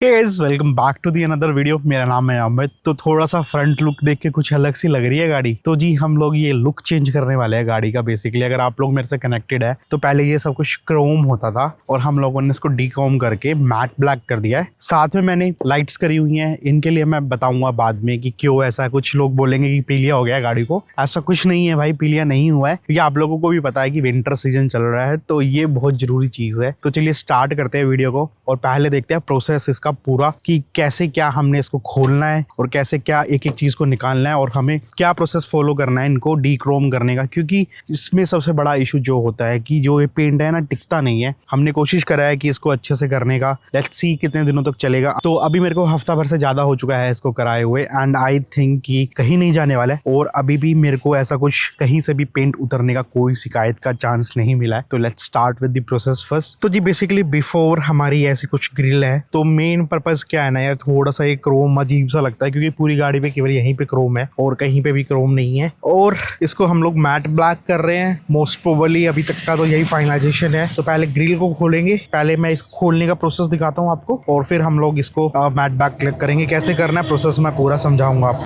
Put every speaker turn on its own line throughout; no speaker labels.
Guys welcome back to the another video. मेरा नाम है अमित। तो थोड़ा सा फ्रंट लुक देख के कुछ अलग सी लग रही है गाड़ी। तो जी हम लोग ये लुक चेंज करने वाले हैं गाड़ी का। बेसिकली अगर आप लोग मेरे से कनेक्टेड है तो पहले ये सब कुछ क्रोम होता था और हम लोगों ने इसको डीक्रोम करके मैट ब्लैक कर दिया है। साथ में मैंने लाइट्स करी हुई हैं। इनके लिए मैं बताऊंगा बाद में कि क्यों ऐसा। कुछ लोग बोलेंगे कि पीलिया हो गया है गाड़ी को। ऐसा कुछ नहीं है भाई, पीलिया नहीं हुआ है क्योंकि आप लोगों को भी पता है कि विंटर सीजन चल रहा है तो ये बहुत जरूरी चीज है। तो चलिए स्टार्ट करते हैं वीडियो को और पहले देखते हैं प्रोसेस इसका पूरा कि कैसे क्या हमने इसको खोलना है और कैसे क्या एक एक चीज को निकालना है और हमें क्या प्रोसेस फॉलो करना है इनको डीक्रोम करने का। क्योंकि इसमें सबसे बड़ा इशू जो होता है कि जो ये पेंट है ना टिकता नहीं है। हमने कोशिश करा है कि इसको अच्छे से करने का, लेट्स सी कितने दिनों तक चलेगा। तो अभी मेरे को हफ्ता भर से ज्यादा हो चुका है इसको कराए हुए एंड आई थिंक कि कहीं नहीं जाने वाला है और अभी भी मेरे को ऐसा कुछ कहीं से भी पेंट उतरने का कोई शिकायत का चांस नहीं मिला है। तो let's start with the process first. तो जी बेसिकली बिफोर हमारी ऐसी कुछ ग्रिल है तो मेन पर्पस क्या है ना यार, थोड़ा सा ये क्रोम अजीब सा लगता है क्योंकि पूरी गाड़ी पे केवल यहीं पे क्रोम है और कहीं पे भी क्रोम नहीं है। और इसको हम लोग मैट ब्लैक कर रहे हैं मोस्ट प्रोबेबली। अभी तक का तो यही फाइनलाइजेशन है। तो पहले ग्रिल को खोलेंगे, पहले मैं इसको खोलने का प्रोसेस दिखाता हूँ आपको और फिर हम लोग इसको मैट ब्लैक करेंगे। कैसे करना है प्रोसेस मैं पूरा समझाऊंगा आपको।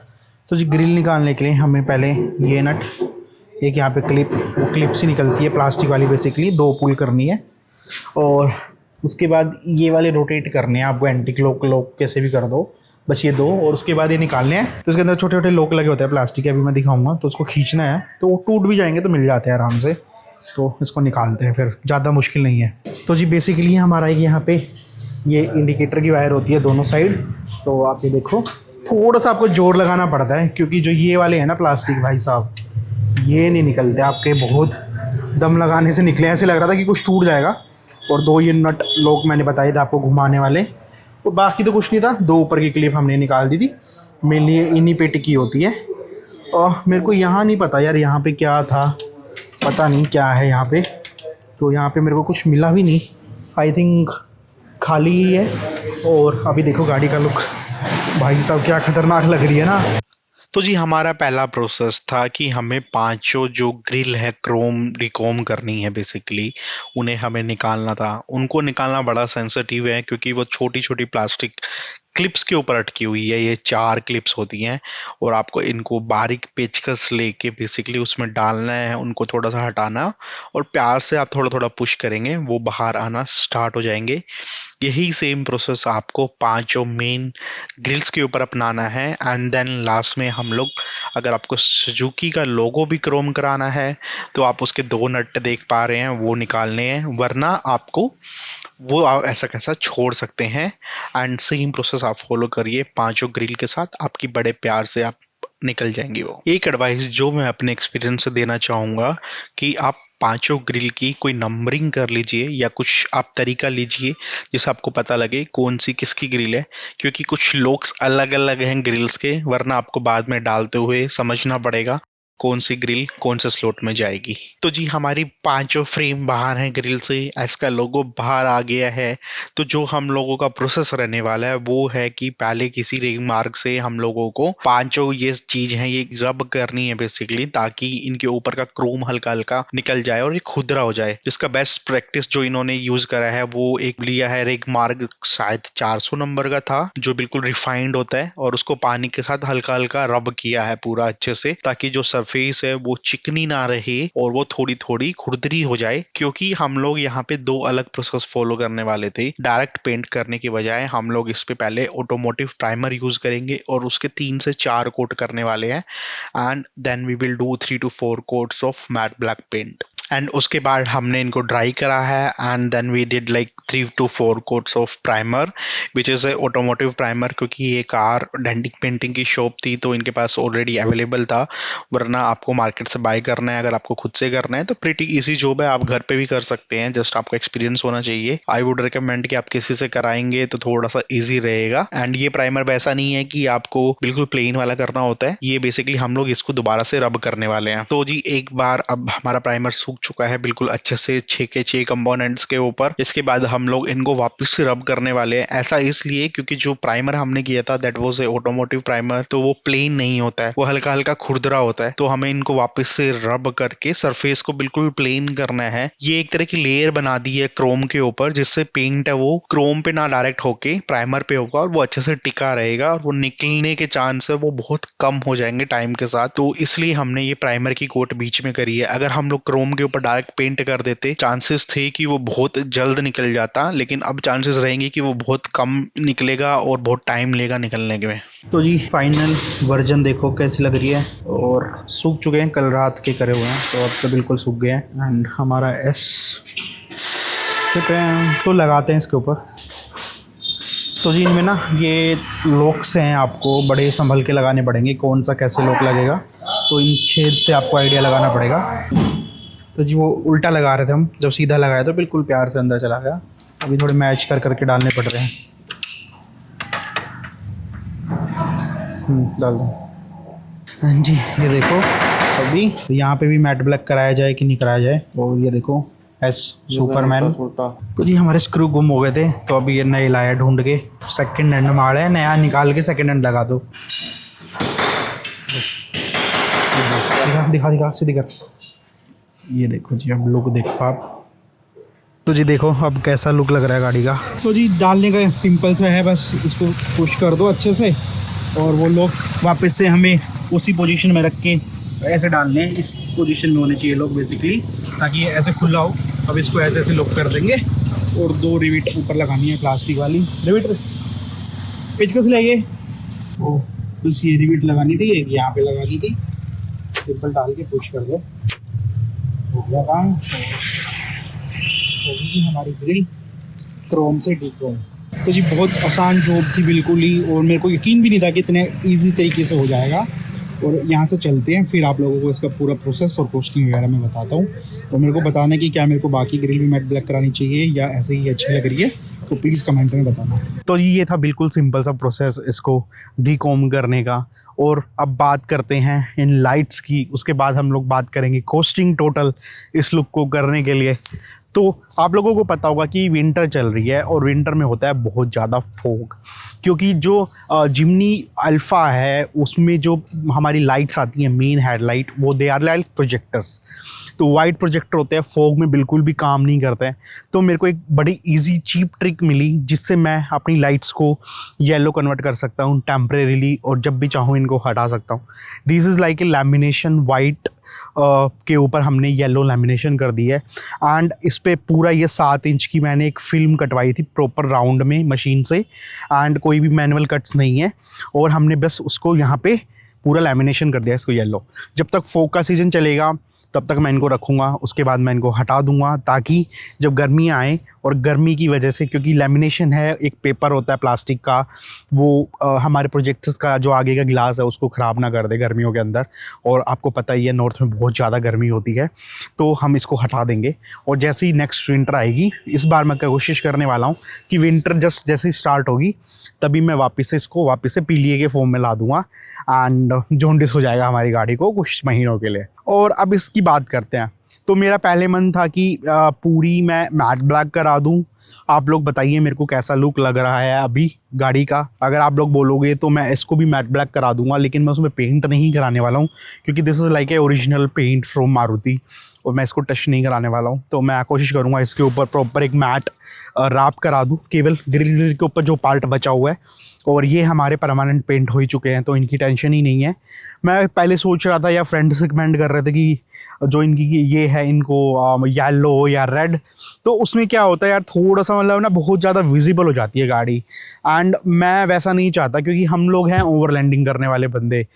तो जी ग्रिल निकालने के लिए हमें पहले ये नट, एक यहाँ पे क्लिप, वो क्लिप सी निकलती है प्लास्टिक वाली, बेसिकली 2 पुल करनी है और उसके बाद ये वाले रोटेट करने हैं आपको। एंटी क्लॉक लॉक कैसे भी कर दो, बस ये 2 और उसके बाद ये निकालने हैं। तो इसके अंदर छोटे छोटे लॉक लगे होते हैं प्लास्टिक के, अभी मैं दिखाऊंगा। तो उसको खींचना है तो वो टूट भी जाएंगे तो मिल जाते हैं आराम से। तो इसको निकालते हैं, फिर ज़्यादा मुश्किल नहीं है। तो जी बेसिकली हमारा यहाँ पे ये इंडिकेटर की वायर होती है दोनों साइड। तो आप ये देखो, थोड़ा सा आपको जोर लगाना पड़ता है क्योंकि जो ये वाले हैं ना प्लास्टिक, भाई साहब ये नहीं निकलते आपके। बहुत दम लगाने से निकले, ऐसे लग रहा था कि कुछ टूट जाएगा। और 2 ये नट लॉक मैंने बताए थे आपको घुमाने वाले, और बाकी तो कुछ नहीं था। 2 ऊपर की क्लिप हमने निकाल दी थी, मेनली इन्हीं पे टिकी होती है। और मेरे को यहाँ नहीं पता यार, यहाँ पे क्या था, पता नहीं क्या है यहाँ पे। तो यहाँ पे मेरे को कुछ मिला भी नहीं, आई थिंक खाली ही है। और अभी देखो गाड़ी का लुक, भाई साहब क्या खतरनाक लग रही है ना।
तो जी हमारा पहला प्रोसेस था कि हमें पांचों जो ग्रिल है क्रोम डिकोम करनी है बेसिकली, उन्हें हमें निकालना था। उनको निकालना बड़ा सेंसिटिव है क्योंकि वो छोटी छोटी प्लास्टिक क्लिप्स के ऊपर अटकी हुई है। ये 4 क्लिप्स होती हैं और आपको इनको बारीक पेचकस लेके बेसिकली उसमें डालना है, उनको थोड़ा सा हटाना और प्यार से आप थोड़ा थोड़ा पुश करेंगे, वो बाहर आना स्टार्ट हो जाएंगे। यही सेम प्रोसेस आपको पांचों मेन ग्रिल्स के ऊपर अपनाना है। एंड देन लास्ट में हम लोग, अगर आपको सुजुकी का लोगो भी क्रोम कराना है तो आप उसके 2 नट देख पा रहे हैं, वो निकालने हैं, वरना आपको वो आप ऐसा कैसा छोड़ सकते हैं। एंड सेम प्रोसेस आप फॉलो करिए पांचों ग्रिल के साथ, आपकी बड़े प्यार से आप निकल जाएंगी। वो एक एडवाइस जो मैं अपने एक्सपीरियंस से देना चाहूँगा कि आप पांचों ग्रिल की कोई नंबरिंग कर लीजिए या कुछ आप तरीका लीजिए जिससे आपको पता लगे कौन सी किसकी ग्रिल है। क्योंकि कुछ लॉक्स अलग अलग हैं ग्रिल्स के, वरना आपको बाद में डालते हुए समझना पड़ेगा कौन सी ग्रिल कौन से स्लॉट में जाएगी। तो जी हमारी पांचों फ्रेम बाहर हैं ग्रिल से, इसका लोगो बाहर आ गया है। तो जो हम लोगों का प्रोसेस रहने वाला है वो है कि पहले किसी रेग मार्क से हम लोगों को पांचों ये चीज है ये रब करनी है बेसिकली, ताकि इनके ऊपर का क्रोम हल्का हल्का निकल जाए और ये खुरदरा हो जाए। जिसका बेस्ट प्रैक्टिस जो इन्होंने यूज करा है वो एक लिया है रेग मार्क, शायद 400 नंबर का था, जो बिल्कुल रिफाइंड होता है, और उसको पानी के साथ हल्का हल्का रब किया है पूरा अच्छे से, ताकि जो सरफेस है वो चिकनी ना रहे और वो थोड़ी थोड़ी खुरदरी हो जाए। क्योंकि हम लोग यहाँ पे 2 अलग प्रोसेस फॉलो करने वाले थे। डायरेक्ट पेंट करने के बजाय हम लोग इस पे पहले ऑटोमोटिव प्राइमर यूज करेंगे और उसके 3 से 4 कोट करने वाले हैं। And then we will do 3 to 4 coats of matte black paint. And उसके बाद हमने इनको ड्राई करा है and then we did like 3 to 4 coats of primer which is a automotive primer. क्योंकि ये कार डेंटिक पेंटिंग की शॉप थी तो इनके पास ऑलरेडी अवेलेबल था, वरना आपको मार्केट से बाय करना है। अगर आपको खुद से करना है तो प्रीटी इजी जॉब है, आप घर पे भी कर सकते हैं, जस्ट आपको एक्सपीरियंस होना चाहिए। आई वुड रिकमेंड कि आप किसी से कराएंगे तो थोड़ा सा इजी रहेगा। एंड ये प्राइमर वैसा नहीं है कि आपको बिल्कुल प्लेन वाला करना होता है, ये बेसिकली हम लोग इसको दोबारा से रब करने वाले हैं। तो जी एक बार अब हमारा प्राइमर सूख सूख चुका है बिल्कुल अच्छे से 6 के 6 कंपोनेंट्स के ऊपर। इसके बाद हम लोग इनको वापस से रब करने वाले हैं। ऐसा इसलिए क्योंकि जो प्राइमर हमने किया था that was a automotive primer, तो वो प्लेन नहीं होता है, वो हल्का हल्का खुरदरा होता है। तो हमें इनको वापस से रब करके सरफेस को बिल्कुल प्लेन करना है। ये एक तरह की लेयर बना दी है क्रोम के ऊपर, जिससे पेंट है वो क्रोम पे ना डायरेक्ट होके प्राइमर पे होगा और वो अच्छे से टिका रहेगा और वो निकलने के चांस है वो बहुत कम हो जाएंगे टाइम के साथ। तो इसलिए हमने ये प्राइमर की कोट बीच में करी है। अगर हम लोग क्रोम के ऊपर डायरेक्ट पेंट कर देते, चांसेस थे कि वो बहुत जल्द निकल जाता, लेकिन अब चांसेस रहेंगे कि वो बहुत कम निकलेगा और बहुत टाइम लेगा निकलने में।
तो जी फाइनल वर्जन देखो कैसी लग रही है, और सूख चुके हैं, कल रात के करे हुए हैं, तो अब तो बिल्कुल सूख गए हैं। एंड हमारा एस तो लगाते हैं इसके ऊपर। तो जी इनमें ना ये लॉक्स हैं, आपको बड़े संभल के लगाने पड़ेंगे, कौन सा कैसे लॉक लगेगा, तो इन छेद से आपको आइडिया लगाना पड़ेगा। तो जी वो उल्टा लगा रहे थे हम, जब सीधा लगाया तो बिल्कुल प्यार से अंदर चला गया। अभी थोड़े मैच कर करके डालने पड़ रहे हैं। डाल दो। हाँ जी ये देखो, अभी यहाँ पे भी मैट ब्लैक कराया जाए कि नहीं कराया जाए। और ये देखो एस सुपरमैन। तो जी हमारे स्क्रू गुम हो गए थे, तो अभी ये नए लाया ढूंढ के, सेकंड हैंड माल है, नया निकाल के सेकंड हैंड लगा दो। दिखा दिखा दिखा सीधी कर। ये देखो जी, अब लुक देखो आप। तो जी देखो अब कैसा लुक लग रहा है गाड़ी का। तो जी डालने का सिंपल सा है, बस इसको पुश कर दो अच्छे से और वो लोग वापस से हमें उसी पोजीशन में रख के ऐसे डालने हैं। इस पोजीशन में होने चाहिए लोग बेसिकली, ताकि ये ऐसे खुला हो। अब इसको ऐसे ऐसे लॉक कर देंगे और 2 रिविट ऊपर लगानी है प्लास्टिक वाली रिविट। पेचकस लाइए, ओ बस ये रिविट लगानी थी, एक यहाँ पे लगानी थी, सिंपल डाल के पुश कर दो, हो गया काम। होगी हमारी ग्रिल क्रोम से डीक्रोम। तो जी बहुत आसान जॉब थी बिल्कुल ही, और मेरे को यकीन भी नहीं था कि इतने ईजी तरीके से हो जाएगा। और यहाँ से चलते हैं, फिर आप लोगों को इसका पूरा प्रोसेस और कॉस्टिंग वगैरह मैं बताता हूँ। तो मेरे को बताना कि क्या मेरे को बाकी ग्रिल भी मैट ब्लैक करानी चाहिए या ऐसे ही अच्छी लग रही है, तो प्लीज़ कमेंट में बताना। तो ये था बिल्कुल सिंपल सा प्रोसेस इसको डीकॉम करने का। और अब बात करते हैं इन लाइट्स की, उसके बाद हम लोग बात करेंगे कॉस्टिंग टोटल इस लुक को करने के लिए। तो आप लोगों को पता होगा कि विंटर चल रही है और विंटर में होता है बहुत ज़्यादा फॉग, क्योंकि जो जिमनी अल्फ़ा है उसमें जो हमारी लाइट्स आती हैं मेन हेडलाइट, वो दे आर लाइक प्रोजेक्टर्स। तो वाइट प्रोजेक्टर होते हैं, फॉग में बिल्कुल भी काम नहीं करते हैं। तो मेरे को एक बड़ी इजी चीप ट्रिक मिली जिससे मैं अपनी लाइट्स को येलो कन्वर्ट कर सकता हूँ टेम्परेरीली, और जब भी चाहूँ इनको हटा सकता हूँ। This is like A lamination, white के ऊपर हमने येलो लैमिनेशन कर दी है। एंड इस पे पूरा ये 7 इंच की मैंने एक फ़िल्म कटवाई थी प्रॉपर राउंड में मशीन से, एंड कोई भी मैनुअल कट्स नहीं है, और हमने बस उसको यहाँ पे पूरा लैमिनेशन कर दिया इसको येलो। जब तक फॉग का सीज़न चलेगा तब तक मैं इनको रखूँगा, उसके बाद मैं इनको हटा दूँगा, ताकि जब गर्मी आए, और गर्मी की वजह से, क्योंकि लैमिनेशन है एक पेपर होता है प्लास्टिक का, वो हमारे प्रोजेक्टर्स का जो आगे का ग्लास है उसको ख़राब ना कर दे गर्मियों के अंदर। और आपको पता ही है नॉर्थ में बहुत ज़्यादा गर्मी होती है, तो हम इसको हटा देंगे। और जैसे ही नेक्स्ट विंटर आएगी, इस बार मैं कोशिश करने वाला हूँ कि विंटर जस्ट जैसे ही स्टार्ट होगी तभी मैं वापस से इसको वापस से पीलिए के फॉर्म में ला दूँगा, एंड जॉन्डिस हो जाएगा हमारी गाड़ी को कुछ महीनों के लिए। और अब इसकी बात करते हैं। तो मेरा पहले मन था कि पूरी मैं मैट ब्लैक करा दूं। आप लोग बताइए मेरे को कैसा लुक लग रहा है अभी गाड़ी का। अगर आप लोग बोलोगे तो मैं इसको भी मैट ब्लैक करा दूंगा, लेकिन मैं उसमें पेंट नहीं कराने वाला हूं, क्योंकि this is like a original paint from Maruti, और मैं इसको टच नहीं कराने वाला हूं। तो मैं कोशिश करूंगा इसके ऊपर प्रॉपर एक मैट रैप करा दूं, केवल ग्रिल के ऊपर जो पार्ट बचा हुआ है। और ये हमारे परमानेंट पेंट हो ही चुके हैं, तो इनकी टेंशन ही नहीं है। मैं पहले सोच रहा था, या फ्रेंड से कमेंट कर रहे थे कि जो इनकी ये है इनको येलो या रेड, तो उसमें क्या होता है यार, थोड़ा सा मतलब ना बहुत ज़्यादा विजिबल हो जाती है गाड़ी। एंड मैं वैसा नहीं चाहता, क्योंकि हम लोग हैं ओवरलैंडिंग करने वाले बंदे,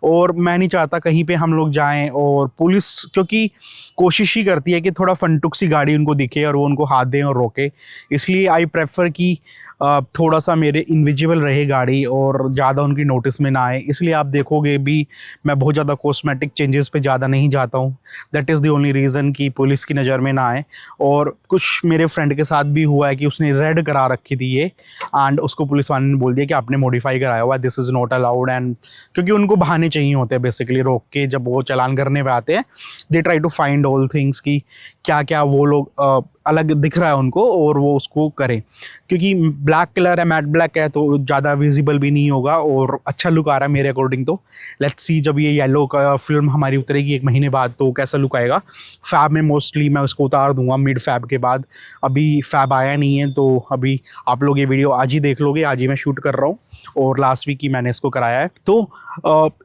और मैं नहीं चाहता कहीं पे हम लोग जाएं और पुलिस, क्योंकि कोशिश ही करती है कि थोड़ा फंटुक सी गाड़ी उनको दिखे और वो उनको हाथ दें और रोके। इसलिए आई प्रेफर कि थोड़ा सा मेरे इनविजिबल रहे गाड़ी और ज़्यादा उनकी नोटिस में ना आए, इसलिए आप देखोगे भी मैं बहुत ज़्यादा कॉस्मेटिक चेंजेस पे ज़्यादा नहीं जाता हूँ। That is the only reason कि पुलिस की नज़र में ना आए। और कुछ मेरे फ्रेंड के साथ भी हुआ है कि उसने रेड करा रखी थी ये, एंड उसको पुलिस वाले ने बोल दिया कि आपने मॉडिफाई कराया हुआ है, this is not allowed. And क्योंकि उनको बहाने चाहिए होते हैं बेसिकली रोक के, जब वो चालान करने पे आते हैं they try to find all things कि क्या क्या वो लोग अलग दिख रहा है उनको और वो उसको करें। क्योंकि ब्लैक कलर है, मैट ब्लैक है, तो ज़्यादा विजिबल भी नहीं होगा और अच्छा लुक आ रहा है मेरे अकॉर्डिंग। तो लेट्स सी जब ये येलो का फिल्म हमारी उतरेगी 1 महीने बाद तो कैसा लुक आएगा। फैब में मोस्टली मैं उसको उतार दूंगा मिड फैब के बाद। अभी फैब आया नहीं है तो अभी आप लोग ये वीडियो आज ही देख लोगे, आज ही मैं शूट कर रहा हूँ और लास्ट वीक ही मैंने इसको कराया है। तो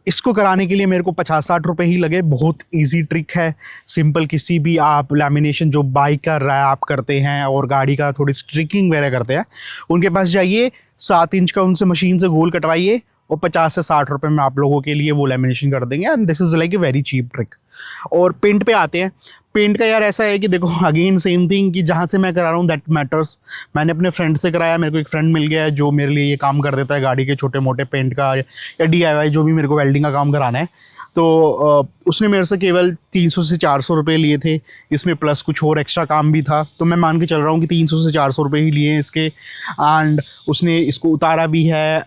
इसको कराने के लिए मेरे को 50-60 रुपये ही लगे। बहुत ईजी ट्रिक है, सिंपल। किसी भी आप लैमिनेशन जो बाइक का रैप करते हैं और गाड़ी का थोड़ी स्ट्रिकिंग वगैरह करते हैं, उनके पास जाइए, 7 इंच का उनसे मशीन से गोल कटवाइए और 50 से 60 रुपये में आप लोगों के लिए वो लैमिनेशन कर देंगे। And this is like a very cheap trick. और पेंट पे आते हैं। पेंट का यार ऐसा है कि देखो अगेन सेम थिंग कि जहाँ से मैं करा रहा हूँ दैट मैटर्स। मैंने अपने फ्रेंड से कराया, मेरे को एक फ्रेंड मिल गया है जो मेरे लिए ये काम कर देता है गाड़ी के छोटे मोटे पेंट का या DIY जो भी मेरे को वेल्डिंग का काम कराना है। तो उसने मेरे से केवल 300 से 400 रुपये लिए थे, इसमें प्लस कुछ और एक्स्ट्रा काम भी था। तो मैं मान के चल रहा हूँ कि 300 से 400 रुपये ही लिए इसके। एंड उसने इसको उतारा भी है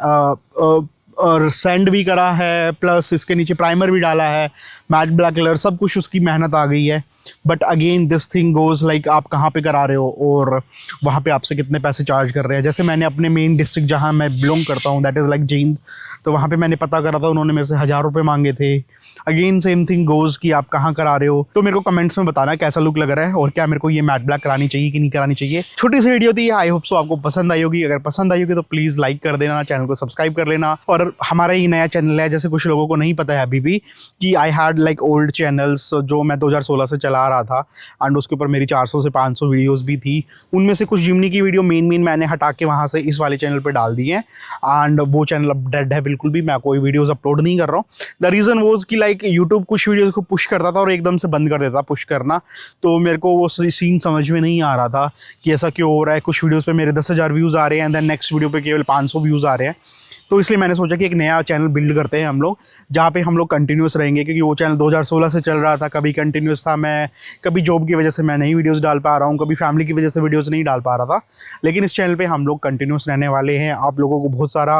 और सैंड भी करा है, प्लस इसके नीचे प्राइमर भी डाला है, मैट ब्लैक कलर, सब कुछ उसकी मेहनत आ गई है। But again this thing goes like आप कहाँ पे करा रहे हो और वहाँ पे आपसे कितने पैसे चार्ज कर रहे हैं। जैसे मैंने अपने मेन डिस्ट्रिक्ट जहाँ मैं बिलोंग करता हूँ दैट इज़ लाइक जींद, तो वहाँ पे मैंने पता करा था, उन्होंने मेरे से 1000 रुपये मांगे थे। अगेन सेम थिंग गोज़ कि आप कहाँ करा रहे हो। तो मेरे को कमेंट्स में बताना कैसा लुक लग रहा है और क्या मेरे को ये मैट ब्लैक करानी चाहिए कि नहीं करानी चाहिए। छोटी सी वीडियो थी, आई होप सो आपको पसंद आई होगी। अगर पसंद आई होगी तो प्लीज़ लाइक कर देना, चैनल को सब्सक्राइब कर लेना। और हमारा ये नया चैनल है, जैसे कुछ लोगों को नहीं पता है अभी भी कि I had like old channels जो मैं 2016 से चला रहा था एंड उसके ऊपर मेरी 400 से 500 वीडियोस भी थी। उनमें से कुछ जिमनी की वीडियो मेन मैंने हटा के वहाँ से इस वाले चैनल पे डाल दी है। एंड वो चैनल अब डेड है बिल्कुल भी, मैं कोई वीडियोस अपलोड नहीं कर रहा हूँ। द रीज़न वॉज कि लाइक यूट्यूब कुछ वीडियोस को पुश करता था और एकदम से बंद कर देता पुश करना, तो मेरे को वो सीन समझ में नहीं आ रहा था कि ऐसा क्यों हो रहा है। कुछ वीडियोज़ पर मेरे 10,000 व्यूज़ आ रहे हैं एंड देन नेक्स्ट वीडियो पर केवल 500 व्यूज़ आ रहे हैं। तो इसलिए मैंने सोचा कि एक नया चैनल बिल्ड करते हैं हम लोग, जहाँ पे हम लोग कंटिन्यूस रहेंगे। क्योंकि वो चैनल 2016 से चल रहा था, कभी कंटिन्यूस था, मैं कभी जॉब की वजह से मैं नहीं वीडियोस डाल पा रहा हूँ, कभी फैमिली की वजह से वीडियोस नहीं डाल पा रहा था। लेकिन इस चैनल पे हम लोग कंटिन्यूस रहने वाले हैं। आप लोगों को बहुत सारा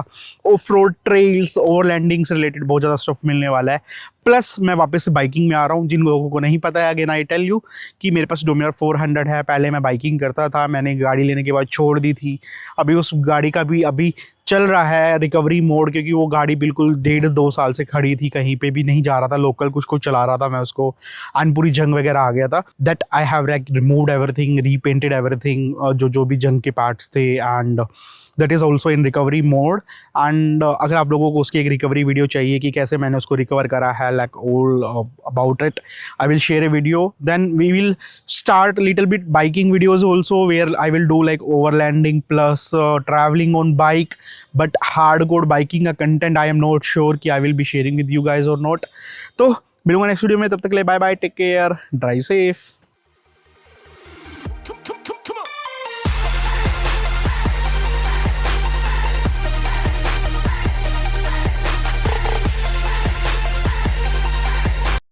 ऑफ रोड ट्रेल्स, ओवरलैंडिंग से रिलेटेड बहुत ज़्यादा स्टफ मिलने वाला है। प्लस मैं वापस से बाइकिंग में आ रहा हूँ। जिन लोगों को नहीं पता है, अगेन आई टेल यू कि मेरे पास डोमिनार 400 है। पहले मैं बाइकिंग करता था, मैंने गाड़ी लेने के बाद छोड़ दी थी। अभी उस गाड़ी का भी अभी चल रहा है रिकवरी मोड, क्योंकि वो गाड़ी बिल्कुल 1.5-2 साल से खड़ी थी, कहीं पे भी नहीं जा रहा था, लोकल कुछ कुछ चला रहा था मैं उसको, एंड पूरी जंग वगैरह आ गया था। That I have removed everything, repainted everything, जो भी जंग के पार्ट्स थे, and that is also in recovery mode. And अगर आप लोगों को उसकी एक रिकवरी वीडियो चाहिए कि कैसे मैंने उसको रिकवर करा है, like all about it, I will share a video. Then we will start little bit biking videos also, where I will do like overlanding plus travelling on bike. But hardcore biking का content I am not sure कि I will be sharing with you guys और not. तो मिलूंगा next video में, तब तक के लिए bye bye, take care, drive safe.